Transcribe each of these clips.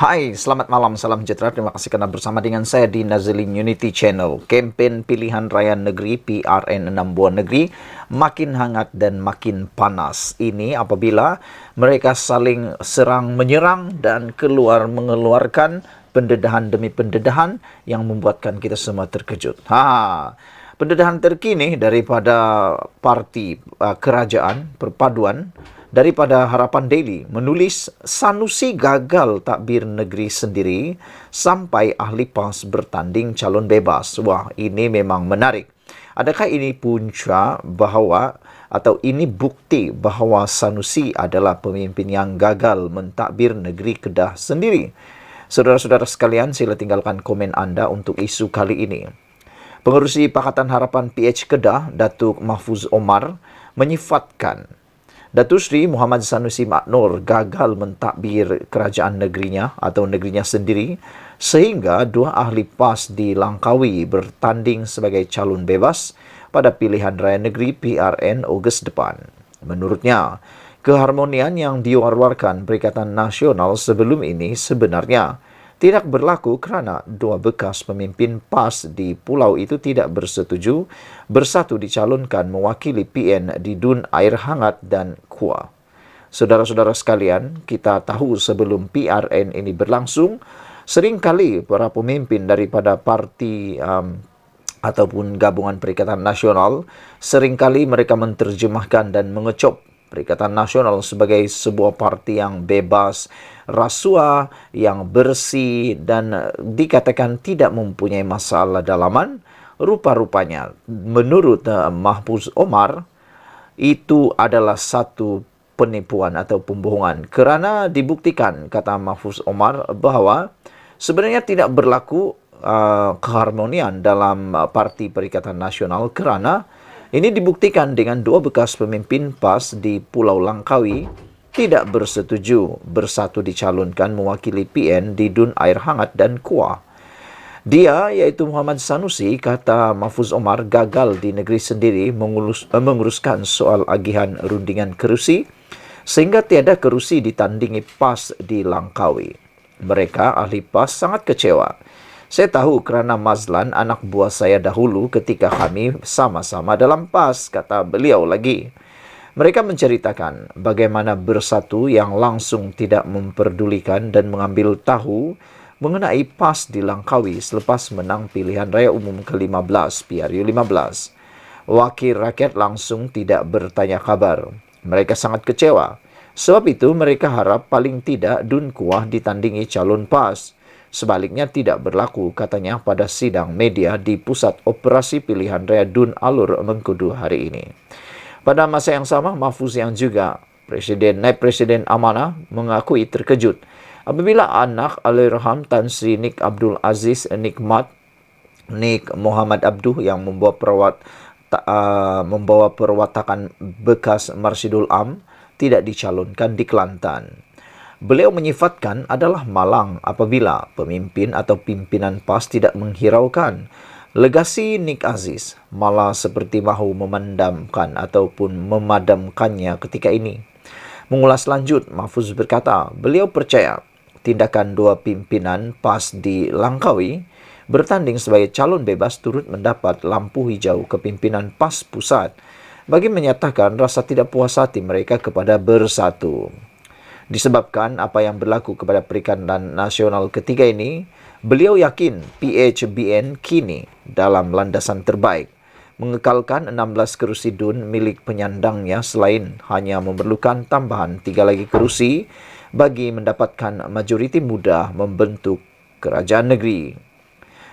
Hai, selamat malam, salam sejahtera. Terima kasih kerana bersama dengan saya di Nazilin Unity Channel. Kempen Pilihan Raya Negeri PRN 6 buah negeri makin hangat dan makin panas. Ini apabila mereka saling serang menyerang dan mengeluarkan pendedahan demi pendedahan yang membuatkan kita semua terkejut. Pendedahan terkini daripada parti kerajaan perpaduan daripada Harapan Daily menulis Sanusi gagal takbir negeri sendiri sampai ahli PAS bertanding calon bebas. Wah, ini memang menarik. Adakah ini punca bahawa atau ini bukti bahawa Sanusi adalah pemimpin yang gagal mentadbir negeri Kedah sendiri? Saudara-saudara sekalian, sila tinggalkan komen anda untuk isu kali ini. Pengerusi Pakatan Harapan PH Kedah, Datuk Mahfuz Omar, menyifatkan Datuk Seri Muhammad Sanusi Maknor gagal mentadbir kerajaan negerinya atau negerinya sendiri sehingga dua ahli PAS di Langkawi bertanding sebagai calon bebas pada pilihan raya negeri PRN Ogos depan. Menurutnya, keharmonian yang diwar-warkan Perikatan Nasional sebelum ini sebenarnya tidak berlaku kerana dua bekas pemimpin PAS di pulau itu tidak bersetuju bersatu dicalonkan mewakili PN di Dun Air Hangat dan Kuah. Saudara-saudara sekalian, kita tahu sebelum PRN ini berlangsung, seringkali para pemimpin daripada parti ataupun gabungan Perikatan Nasional, seringkali mereka menterjemahkan dan mengecop Perikatan Nasional sebagai sebuah parti yang bebas rasuah, yang bersih dan dikatakan tidak mempunyai masalah dalaman. Rupa-rupanya, menurut Mahfuz Omar, itu adalah satu penipuan atau pembohongan. Kerana dibuktikan, kata Mahfuz Omar, bahawa sebenarnya tidak berlaku keharmonian dalam Parti Perikatan Nasional kerana ini dibuktikan dengan dua bekas pemimpin PAS di Pulau Langkawi tidak bersetuju bersatu dicalonkan mewakili PN di Dun Air Hangat dan Kuah. Dia, iaitu Muhammad Sanusi, kata Mahfuz Omar, gagal di negeri sendiri menguruskan soal agihan rundingan kerusi sehingga tiada kerusi ditandingi PAS di Langkawi. Mereka, ahli PAS, sangat kecewa. Saya tahu kerana Mazlan anak buah saya dahulu ketika kami sama-sama dalam PAS, kata beliau lagi. Mereka menceritakan bagaimana bersatu yang langsung tidak memperdulikan dan mengambil tahu mengenai PAS di Langkawi selepas menang pilihan raya umum ke-15 PRU 15. Wakil rakyat langsung tidak bertanya kabar. Mereka sangat kecewa. Sebab itu mereka harap paling tidak Dun Kuah ditandingi calon PAS. Sebaliknya tidak berlaku, katanya pada sidang media di Pusat Operasi Pilihan Raya Dun Alur Mengkudu hari ini. Pada masa yang sama, Mahfuz yang juga Naib Presiden Amanah mengakui terkejut apabila anak Allahyarham Tan Sri Nik Abdul Aziz Nik Muhammad Abduh yang membawa perwatakan bekas Marsidul Am tidak dicalonkan di Kelantan. Beliau menyifatkan adalah malang apabila pemimpin atau pimpinan PAS tidak menghiraukan legasi Nik Aziz, malah seperti mahu memandamkan ataupun memadamkannya ketika ini. Mengulas lanjut, Mahfuz berkata, beliau percaya tindakan dua pimpinan PAS di Langkawi bertanding sebagai calon bebas turut mendapat lampu hijau kepimpinan PAS pusat bagi menyatakan rasa tidak puas hati mereka kepada bersatu. Disebabkan apa yang berlaku kepada Perikatan Nasional ketiga ini, beliau yakin PHBN kini dalam landasan terbaik, mengekalkan 16 kerusi DUN milik penyandangnya selain hanya memerlukan tambahan 3 lagi kerusi bagi mendapatkan majoriti mudah membentuk kerajaan negeri.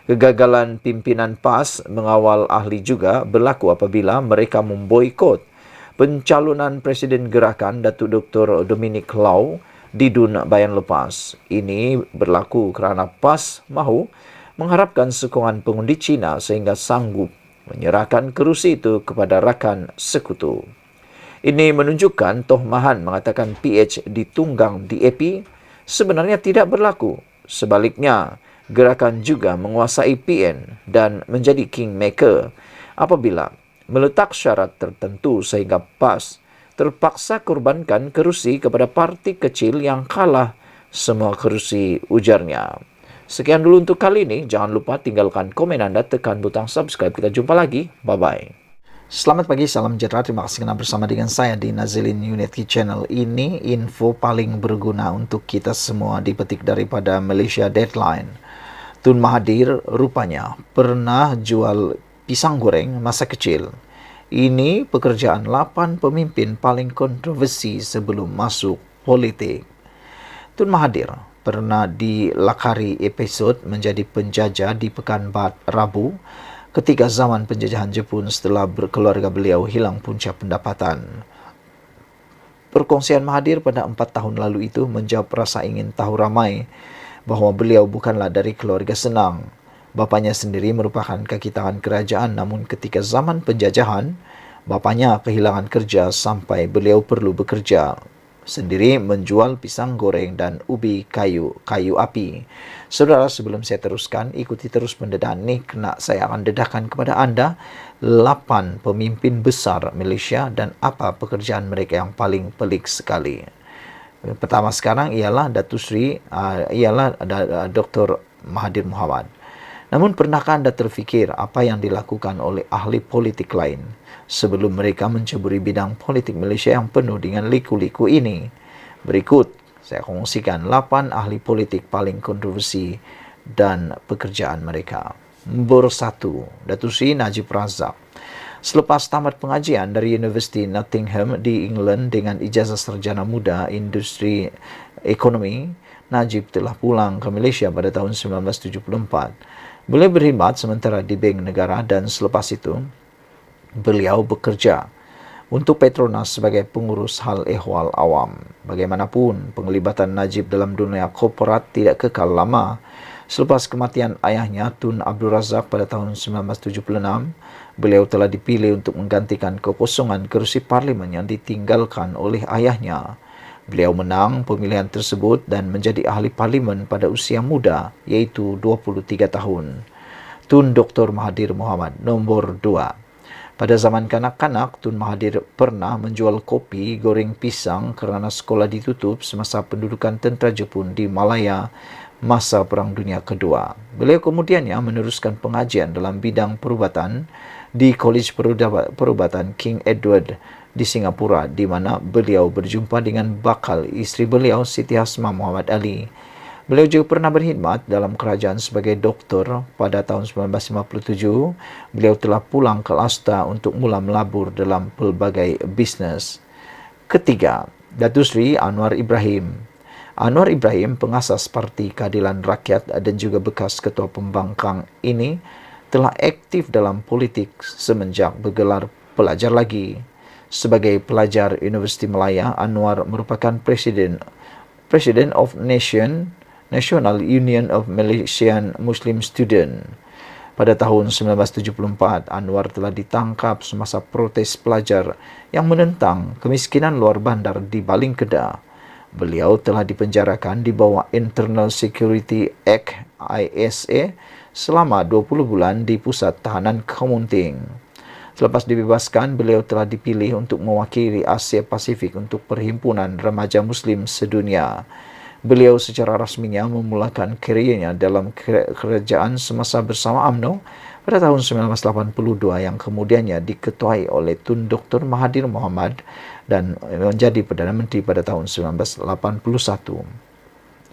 Kegagalan pimpinan PAS mengawal ahli juga berlaku apabila mereka memboikot pencalonan Presiden Gerakan Datuk Dr. Dominic Lau di Dun Bayan Lepas. Ini berlaku kerana PAS mahu mengharapkan sokongan pengundi Cina sehingga sanggup menyerahkan kerusi itu kepada rakan sekutu. Ini menunjukkan Toh Mahan mengatakan PH ditunggang DAP sebenarnya tidak berlaku. Sebaliknya, Gerakan juga menguasai PN dan menjadi kingmaker apabila meletak syarat tertentu sehingga PAS terpaksa korbankan kerusi kepada parti kecil yang kalah semua kerusi, ujarnya. Sekian dulu untuk kali ini. Jangan lupa tinggalkan komen Anda, tekan butang subscribe. Kita jumpa lagi. Bye-bye. Selamat pagi, salam sejahtera. Terima kasih karena bersama dengan saya di Nazilin Unity Channel. Ini info paling berguna untuk kita semua dipetik daripada Malaysia Deadline. Tun Mahathir rupanya pernah jual pisang goreng masa kecil. Ini pekerjaan 8 pemimpin paling kontroversi sebelum masuk politik. Tun Mahathir pernah dilakari episod menjadi penjajah di Pekan Rabu ketika zaman penjajahan Jepun setelah keluarga beliau hilang punca pendapatan. Perkongsian Mahathir pada 4 tahun lalu itu menjawab rasa ingin tahu ramai bahawa beliau bukanlah dari keluarga senang. Bapanya sendiri merupakan kaki tangan kerajaan, namun ketika zaman penjajahan, bapanya kehilangan kerja sampai beliau perlu bekerja sendiri menjual pisang goreng dan ubi kayu api. Saudara, sebelum saya teruskan, ikuti terus pendedahan ini kerana saya akan dedahkan kepada anda 8 pemimpin besar Malaysia dan apa pekerjaan mereka yang paling pelik sekali. Pertama sekarang ialah Datuk Seri Dr. Mahathir Mohamad. Namun pernahkah anda terfikir apa yang dilakukan oleh ahli politik lain sebelum mereka menceburi bidang politik Malaysia yang penuh dengan liku-liku ini? Berikut saya kongsikan 8 ahli politik paling kontroversi dan pekerjaan mereka. Nombor 1, Datuk Seri Najib Razak. Selepas tamat pengajian dari Universiti Nottingham di England dengan ijazah sarjana muda industri ekonomi, Najib telah pulang ke Malaysia pada tahun 1974. Beliau berkhidmat sementara di Bank Negara dan selepas itu beliau bekerja untuk Petronas sebagai pengurus hal ehwal awam. Bagaimanapun, penglibatan Najib dalam dunia korporat tidak kekal lama. Selepas kematian ayahnya Tun Abdul Razak pada tahun 1976, beliau telah dipilih untuk menggantikan kekosongan kerusi parlimen yang ditinggalkan oleh ayahnya. Beliau menang pemilihan tersebut dan menjadi ahli parlimen pada usia muda, iaitu 23 tahun. Tun Dr. Mahathir Mohamad. Nombor 2. Pada zaman kanak-kanak, Tun Mahathir pernah menjual kopi goreng pisang kerana sekolah ditutup semasa pendudukan tentera Jepun di Malaya masa Perang Dunia Kedua. Beliau kemudiannya meneruskan pengajian dalam bidang perubatan di Kolej Perubatan King Edward di Singapura, di mana beliau berjumpa dengan bakal isteri beliau, Siti Hasmah Muhammad Ali. Beliau juga pernah berkhidmat dalam kerajaan sebagai doktor. Pada tahun 1957, beliau telah pulang ke Lasta untuk mula melabur dalam pelbagai bisnes. Ketiga, Datuk Seri Anwar Ibrahim. Anwar Ibrahim, pengasas Parti Keadilan Rakyat dan juga bekas ketua pembangkang ini, telah aktif dalam politik semenjak bergelar pelajar lagi. Sebagai pelajar Universiti Malaya, Anwar merupakan President of National Union of Malaysian Muslim Student. Pada tahun 1974, Anwar telah ditangkap semasa protes pelajar yang menentang kemiskinan luar bandar di Baling Kedah. Beliau telah dipenjarakan di bawah Internal Security Act (ISA) selama 20 bulan di Pusat Tahanan Kemunting. Selepas dibebaskan, beliau telah dipilih untuk mewakili Asia Pasifik untuk Perhimpunan Remaja Muslim Sedunia. Beliau secara rasminya memulakan kerjanya dalam kerajaan semasa bersama UMNO pada tahun 1982 yang kemudiannya diketuai oleh Tun Dr. Mahathir Mohamad dan menjadi Perdana Menteri pada tahun 1981.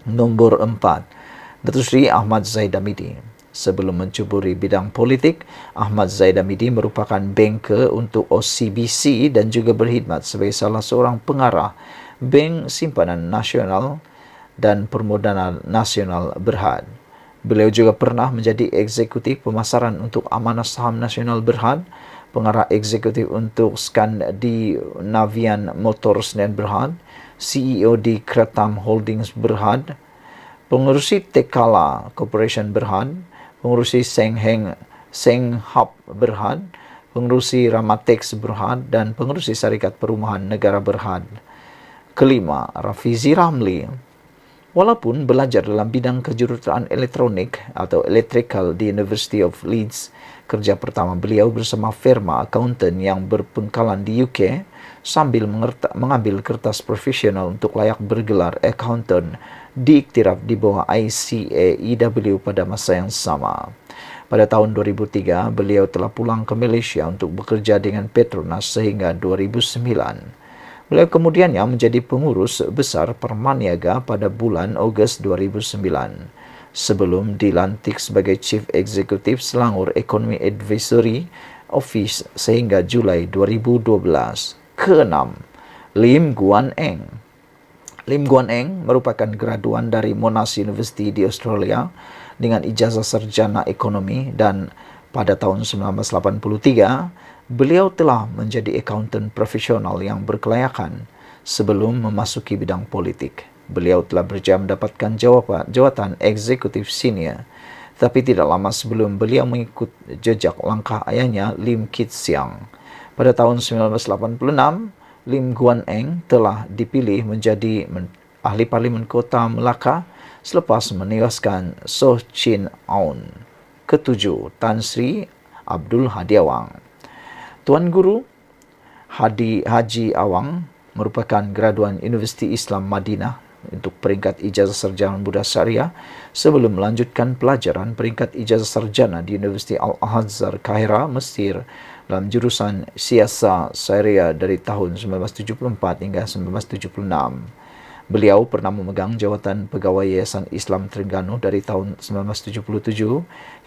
Nombor 4, Datuk Seri Ahmad Zaid Hamidi. Sebelum mencuburi bidang politik, Ahmad Zaid Hamidi merupakan banker untuk OCBC dan juga berkhidmat sebagai salah seorang pengarah Bank Simpanan Nasional dan Permodalan Nasional Berhad. Beliau juga pernah menjadi eksekutif pemasaran untuk Amanah Saham Nasional Berhad, pengarah eksekutif untuk Scandinavian Motors dan Berhad, CEO di Kretam Holdings Berhad, pengurusi Tekala Corporation Berhad, pengurusi Senghab Berhad, pengurusi Ramatex Berhad, dan pengurusi Syarikat Perumahan Negara Berhad. Kelima, Rafizi Ramli. Walaupun belajar dalam bidang kejuruteraan elektronik atau electrical di University of Leeds, kerja pertama beliau bersama firma accountant yang berpangkalan di UK sambil mengambil kertas profesional untuk layak bergelar accountant diiktiraf di bawah ICAEW pada masa yang sama. Pada tahun 2003, beliau telah pulang ke Malaysia untuk bekerja dengan Petronas sehingga 2009. Beliau kemudiannya menjadi pengurus besar Permaniaga pada bulan Ogos 2009 sebelum dilantik sebagai Chief Executive Selangor Economy Advisory Office sehingga Julai 2012. Keenam, Lim Guan Eng. Lim Guan Eng merupakan graduan dari Monash University di Australia dengan ijazah sarjana ekonomi, dan pada tahun 1983 beliau telah menjadi accountant profesional yang berkelayakan sebelum memasuki bidang politik. Beliau telah berjaya mendapatkan jawatan eksekutif senior, tapi tidak lama sebelum beliau mengikut jejak langkah ayahnya Lim Kit Siang. Pada tahun 1986, Lim Guan Eng telah dipilih menjadi ahli Parlimen Kota Melaka selepas menewaskan Soh Chin Aun. Ketujuh, Tan Sri Abdul Hadi Awang. Tuan Guru Haji Awang merupakan graduan Universiti Islam Madinah untuk peringkat ijazah sarjana Buddha Syariah sebelum melanjutkan pelajaran peringkat ijazah sarjana di Universiti Al-Azhar, Kahira, Mesir dalam jurusan Siasa Syariah dari tahun 1974 hingga 1976. Beliau pernah memegang jawatan Pegawai Yayasan Islam Terengganu dari tahun 1977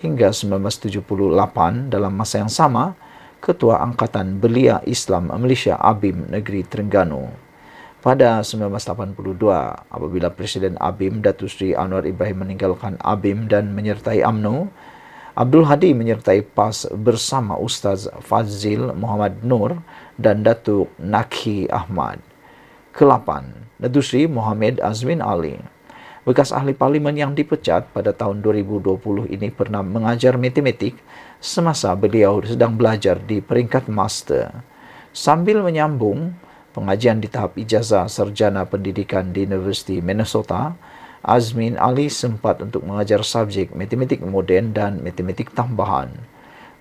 hingga 1978. Dalam masa yang sama, Ketua Angkatan Belia Islam Malaysia ABIM Negeri Terengganu. Pada 1982, apabila Presiden ABIM Datuk Seri Anwar Ibrahim meninggalkan ABIM dan menyertai UMNO, Abdul Hadi menyertai PAS bersama Ustaz Fazil Muhammad Nur dan Datuk Nakhi Ahmad. Ke-8, Datuk Seri Mohamed Azmin Ali. Bekas ahli parlimen yang dipecat pada tahun 2020 ini pernah mengajar matematik semasa beliau sedang belajar di peringkat master. Sambil menyambung pengajian di tahap ijazah sarjana pendidikan di Universiti Minnesota, Azmin Ali sempat untuk mengajar subjek matematik moden dan matematik tambahan.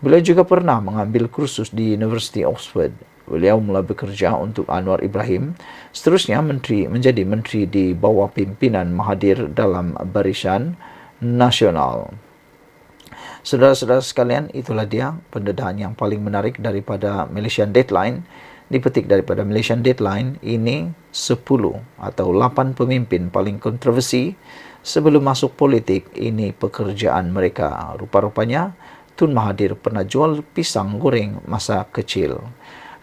Beliau juga pernah mengambil kursus di Universiti Oxford. Beliau mula bekerja untuk Anwar Ibrahim, seterusnya menjadi menteri di bawah pimpinan Mahathir dalam Barisan Nasional. Saudara-saudara sekalian, itulah dia pendedahan yang paling menarik daripada Malaysian Deadline. Dipetik daripada Malaysian Deadline, ini 10 atau 8 pemimpin paling kontroversi sebelum masuk politik. Ini pekerjaan mereka. Rupa-rupanya Tun Mahathir pernah jual pisang goreng masa kecil.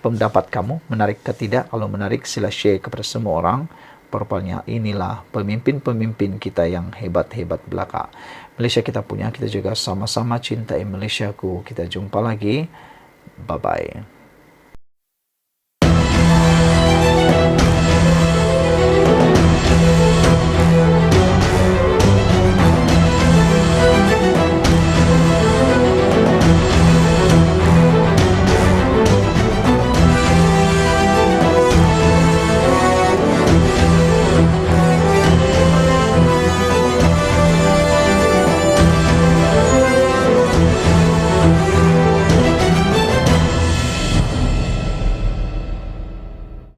Pendapat kamu menarik ke tidak? Kalau menarik, sila share kepada semua orang. Rupanya inilah pemimpin-pemimpin kita yang hebat-hebat belaka. Malaysia kita punya, kita juga sama-sama cintai Malaysiaku. Kita jumpa lagi. Bye-bye.